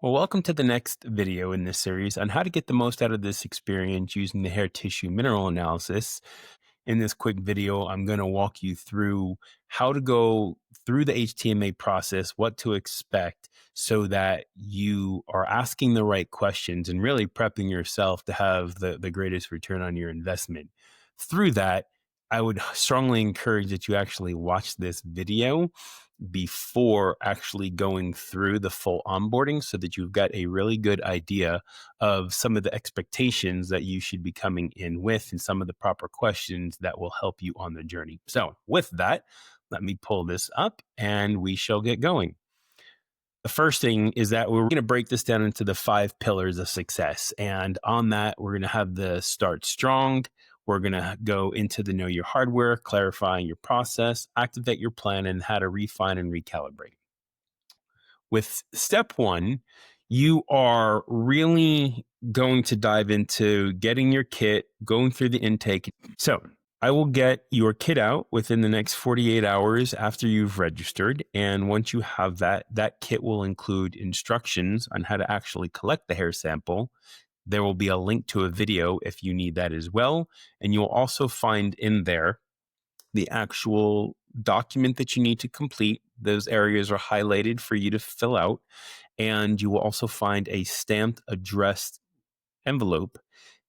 Well, welcome to the next video in this series on how to get the most out of this experience using the hair tissue mineral analysis. In this quick video, I'm going to walk you through how to go through the HTMA process, what to expect so that you are asking the right questions and really prepping yourself to have the greatest return on your investment. Through that, I would strongly encourage that you actually watch this video before actually going through the full onboarding so that you've got a really good idea of some of the expectations that you should be coming in with and some of the proper questions that will help you on the journey. So with that, let me pull this up and we shall get going. The first thing is that we're going to break this down into the 5 pillars of success. And on that, we're going to have the start strong. We're going to go into the know your hardware, clarifying your process, activate your plan, and how to refine and recalibrate. With step 1, you are really going to dive into getting your kit, going through the intake. So I will get your kit out within the next 48 hours after you've registered. And once you have that, that kit will include instructions on how to actually collect the hair sample. There will be a link to a video if you need that as well. And you'll also find in there the actual document that you need to complete. Those areas are highlighted for you to fill out. And you will also find a stamped, addressed envelope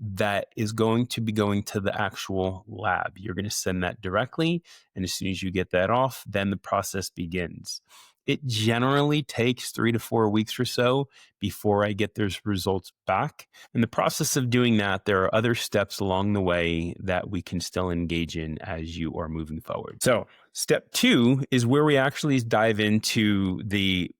that is going to be going to the actual lab. You're going to send that directly. And as soon as you get that off, then the process begins. It generally takes 3 to 4 weeks or so before I get those results back. In the process of doing that, there are other steps along the way that we can still engage in as you are moving forward. So step 2 is where we actually dive into the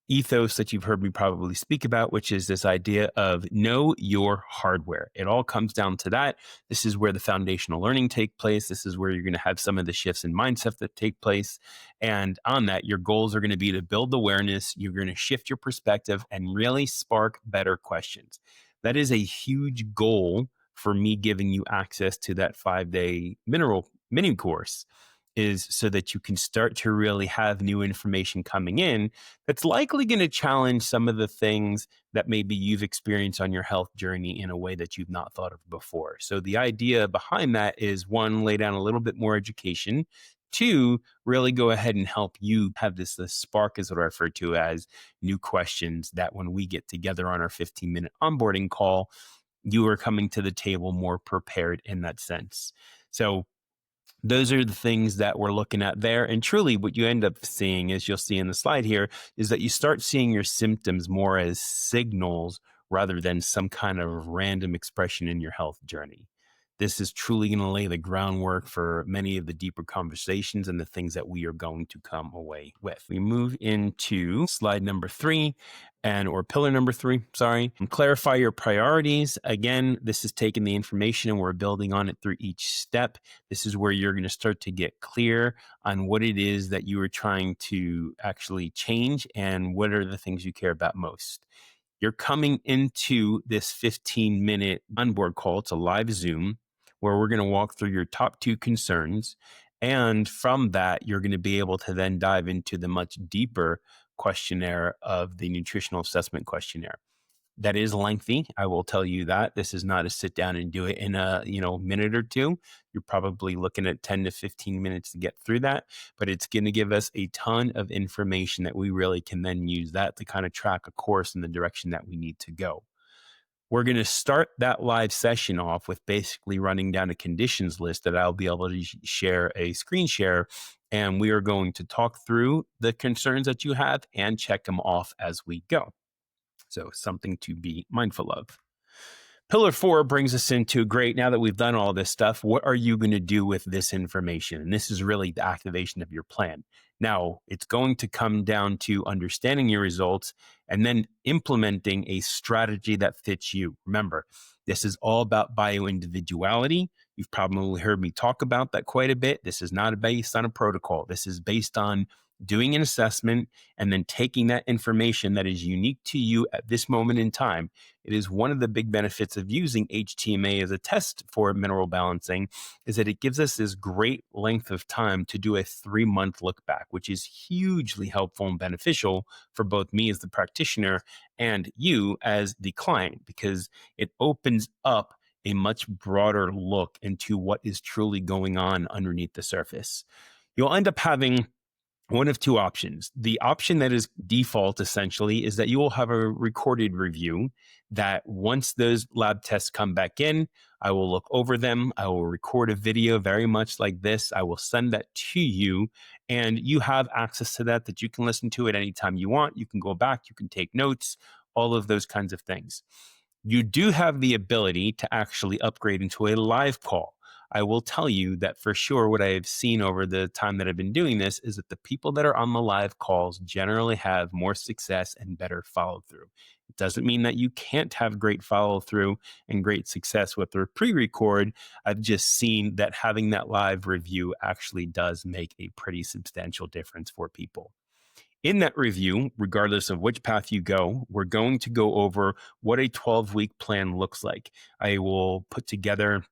ethos that you've heard me probably speak about, which is this idea of know your hardware. It all comes down to that. This is where the foundational learning take place. This is where you're going to have some of the shifts in mindset that take place. And on that, your goals are going to be to build awareness. You're going to shift your perspective and really spark better questions. That is a huge goal for me giving you access to that 5-day mineral mini course, is so that you can start to really have new information coming in that's likely going to challenge some of the things that maybe you've experienced on your health journey in a way that you've not thought of before. So the idea behind that is, 1, lay down a little bit more education. 2, really go ahead and help you have this spark, is what I refer to as new questions, that when we get together on our 15-minute onboarding call, you are coming to the table more prepared in that sense. So those are the things that we're looking at there. And truly what you end up seeing, as you'll see in the slide here, is that you start seeing your symptoms more as signals rather than some kind of random expression in your health journey. This is truly going to lay the groundwork for many of the deeper conversations and the things that we are going to come away with. We move into slide number 3 or pillar number 3, sorry. Clarify your priorities. Again, this is taking the information and we're building on it through each step. This is where you're going to start to get clear on what it is that you are trying to actually change and what are the things you care about most. You're coming into this 15-minute onboard call. It's a live Zoom where we're going to walk through your top 2 concerns. And from that, you're going to be able to then dive into the much deeper questionnaire of the nutritional assessment questionnaire. That is lengthy. I will tell you that. This is not a sit down and do it in a minute or two. You're probably looking at 10 to 15 minutes to get through that, but it's going to give us a ton of information that we really can then use that to kind of track a course in the direction that we need to go. We're going to start that live session off with basically running down a conditions list that I'll be able to share a screen share. And we are going to talk through the concerns that you have and check them off as we go. So something to be mindful of. Pillar 4 brings us into, great, now that we've done all this stuff, what are you going to do with this information? And this is really the activation of your plan. Now, it's going to come down to understanding your results and then implementing a strategy that fits you. Remember, this is all about bioindividuality. You've probably heard me talk about that quite a bit. This is not based on a protocol. This is based on doing an assessment, and then taking that information that is unique to you at this moment in time. It is one of the big benefits of using HTMA as a test for mineral balancing, is that it gives us this great length of time to do a 3-month look back, which is hugely helpful and beneficial for both me as the practitioner and you as the client, because it opens up a much broader look into what is truly going on underneath the surface. You'll end up having one of two options. The option that is default essentially is that you will have a recorded review that once those lab tests come back in, I will look over them. I will record a video very much like this. I will send that to you, and you have access to that you can listen to it anytime you want. You can go back, you can take notes, all of those kinds of things. You do have the ability to actually upgrade into a live call. I will tell you that for sure, what I have seen over the time that I've been doing this is that the people that are on the live calls generally have more success and better follow through. It doesn't mean that you can't have great follow through and great success with their pre record. I've just seen that having that live review actually does make a pretty substantial difference for people. In that review, regardless of which path you go, we're going to go over what a 12-week plan looks like. I will put together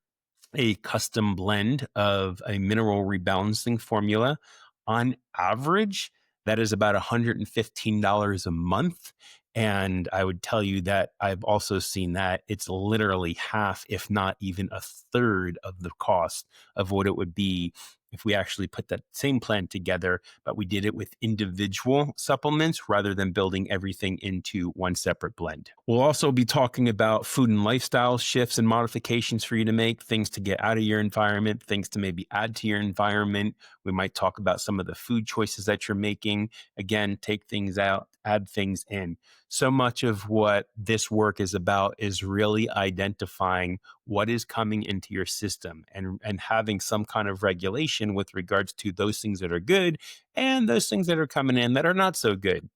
a custom blend of a mineral rebalancing formula. On average, that is about $115 a month. And I would tell you that I've also seen that it's literally half, if not even a third of the cost of what it would be if we actually put that same plan together, but we did it with individual supplements rather than building everything into one separate blend. We'll also be talking about food and lifestyle shifts and modifications for you to make, things to get out of your environment, things to maybe add to your environment. We might talk about some of the food choices that you're making. Again, take things out, add things in. So much of what this work is about is really identifying what is coming into your system and having some kind of regulation with regards to those things that are good and those things that are coming in that are not so good.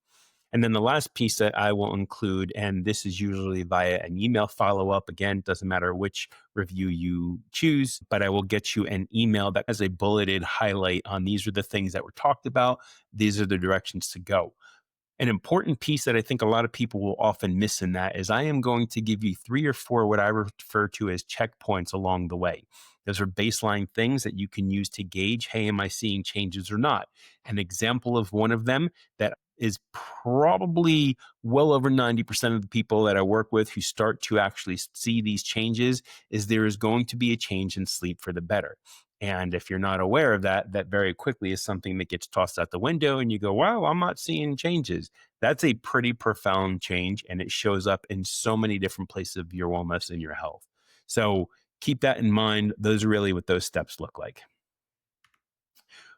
And then the last piece that I will include, and this is usually via an email follow-up. Again, doesn't matter which review you choose, but I will get you an email that has a bulleted highlight on these are the things that were talked about. These are the directions to go. An important piece that I think a lot of people will often miss in that is I am going to give you 3 or 4 what I refer to as checkpoints along the way. Those are baseline things that you can use to gauge, hey, am I seeing changes or not? An example of one of them that is probably well over 90% of the people that I work with who start to actually see these changes is there is going to be a change in sleep for the better. And if you're not aware of that, that very quickly is something that gets tossed out the window and you go, wow, I'm not seeing changes. That's a pretty profound change. And it shows up in so many different places of your wellness and your health. So keep that in mind. Those are really what those steps look like.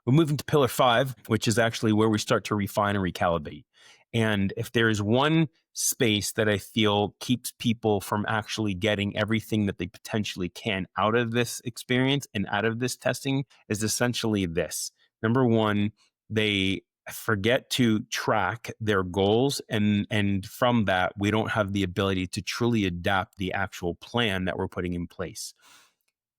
We're moving to pillar 5, which is actually where we start to refine and recalibrate. And if there is one space that I feel keeps people from actually getting everything that they potentially can out of this experience and out of this testing, is essentially this. Number one, they forget to track their goals. And from that, we don't have the ability to truly adapt the actual plan that we're putting in place.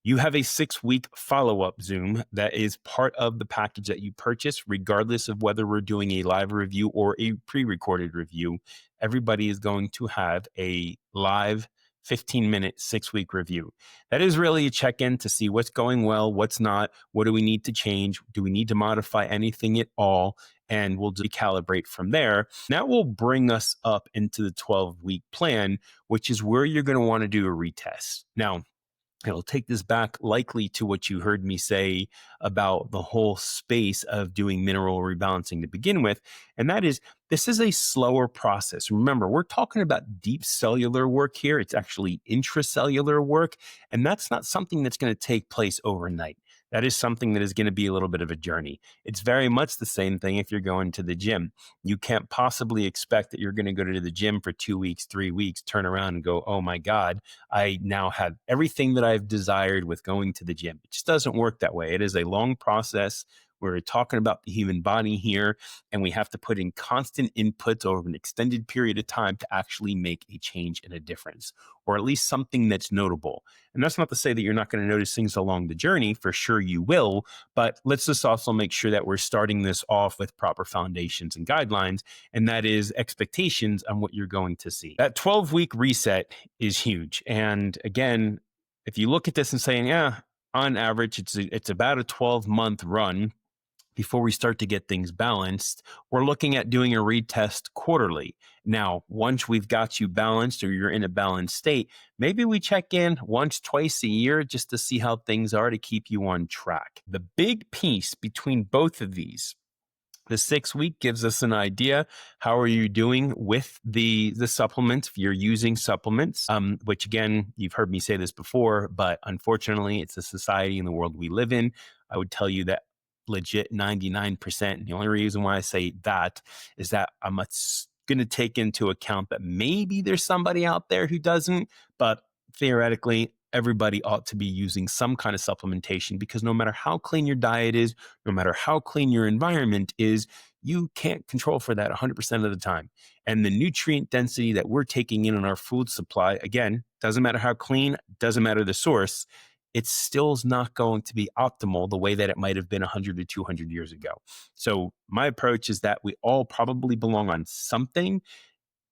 You have a 6-week follow-up Zoom that is part of the package that you purchase, regardless of whether we're doing a live review or a pre-recorded review. Everybody is going to have a live 15-minute 6-week review. That is really a check-in to see what's going well, what's not, what do we need to change, do we need to modify anything at all, and we'll recalibrate from there. That will bring us up into the 12-week plan, which is where you're going to want to do a retest. Now, it'll take this back likely to what you heard me say about the whole space of doing mineral rebalancing to begin with. And that is, this is a slower process. Remember, we're talking about deep cellular work here. It's actually intracellular work. And that's not something that's going to take place overnight. That is something that is going to be a little bit of a journey. It's very much the same thing if you're going to the gym. You can't possibly expect that you're going to go to the gym for 2 weeks, 3 weeks, turn around and go, oh my God, I now have everything that I've desired with going to the gym. It just doesn't work that way. It is a long process. We're talking about the human body here, and we have to put in constant inputs over an extended period of time to actually make a change and a difference, or at least something that's notable. And that's not to say that you're not going to notice things along the journey. For sure you will, but let's just also make sure that we're starting this off with proper foundations and guidelines, and that is expectations on what you're going to see. That 12-week reset is huge. And again, if you look at this and saying, yeah, on average, it's about a 12-month run before we start to get things balanced, we're looking at doing a retest quarterly. Now, once we've got you balanced or you're in a balanced state, maybe we check in once, twice a year just to see how things are to keep you on track. The big piece between both of these, the 6 week gives us an idea. How are you doing with the supplements? If you're using supplements, which again, you've heard me say this before, but unfortunately, it's a society in the world we live in. I would tell you that legit 99%. And the only reason why I say that is that I'm going to take into account that maybe there's somebody out there who doesn't, but theoretically, everybody ought to be using some kind of supplementation, because no matter how clean your diet is, no matter how clean your environment is, you can't control for that 100% of the time. And the nutrient density that we're taking in on our food supply, again, doesn't matter how clean, doesn't matter the source, it still is not going to be optimal the way that it might have been 100 to 200 years ago. So my approach is that we all probably belong on something.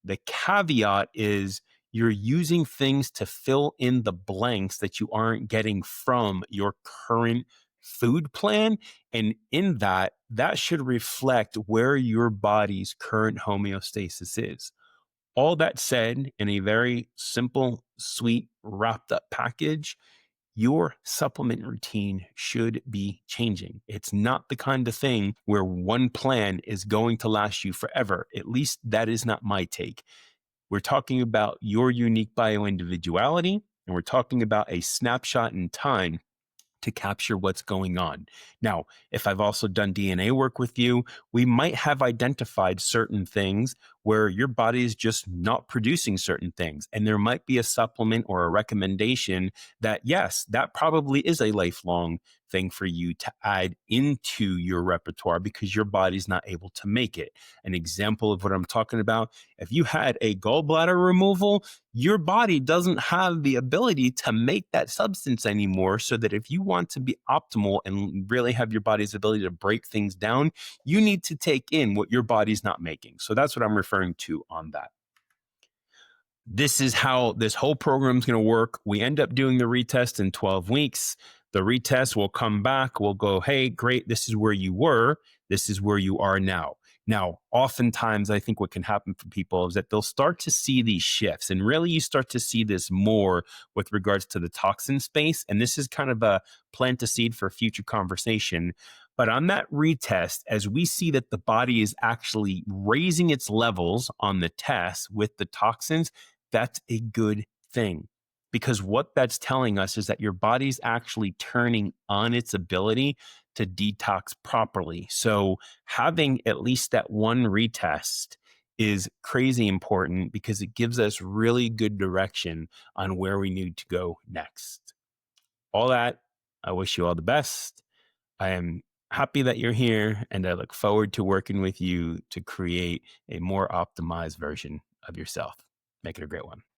The caveat is you're using things to fill in the blanks that you aren't getting from your current food plan. And in that, that should reflect where your body's current homeostasis is. All that said, in a very simple, sweet, wrapped up package, your supplement routine should be changing. It's not the kind of thing where one plan is going to last you forever. At least that is not my take. We're talking about your unique bioindividuality, and we're talking about a snapshot in time to capture what's going on. Now, if I've also done DNA work with you, we might have identified certain things where your body is just not producing certain things. And there might be a supplement or a recommendation that, yes, that probably is a lifelong thing for you to add into your repertoire because your body's not able to make it. An example of what I'm talking about, if you had a gallbladder removal, your body doesn't have the ability to make that substance anymore, so that if you want to be optimal and really have your body's ability to break things down, you need to take in what your body's not making. So that's what I'm referring to on that. This is how this whole program is going to work. We end up doing the retest in 12 weeks. The retest will come back. We'll go, hey, great. This is where you were. This is where you are now. Now, oftentimes, I think what can happen for people is that they'll start to see these shifts. And really, you start to see this more with regards to the toxin space. And this is kind of a plant a seed for future conversation. But on that retest, as we see that the body is actually raising its levels on the test with the toxins, that's a good thing. Because what that's telling us is that your body's actually turning on its ability to detox properly. So having at least that one retest is crazy important, because it gives us really good direction on where we need to go next. All that, I wish you all the best. I am happy that you're here, and I look forward to working with you to create a more optimized version of yourself. Make it a great one.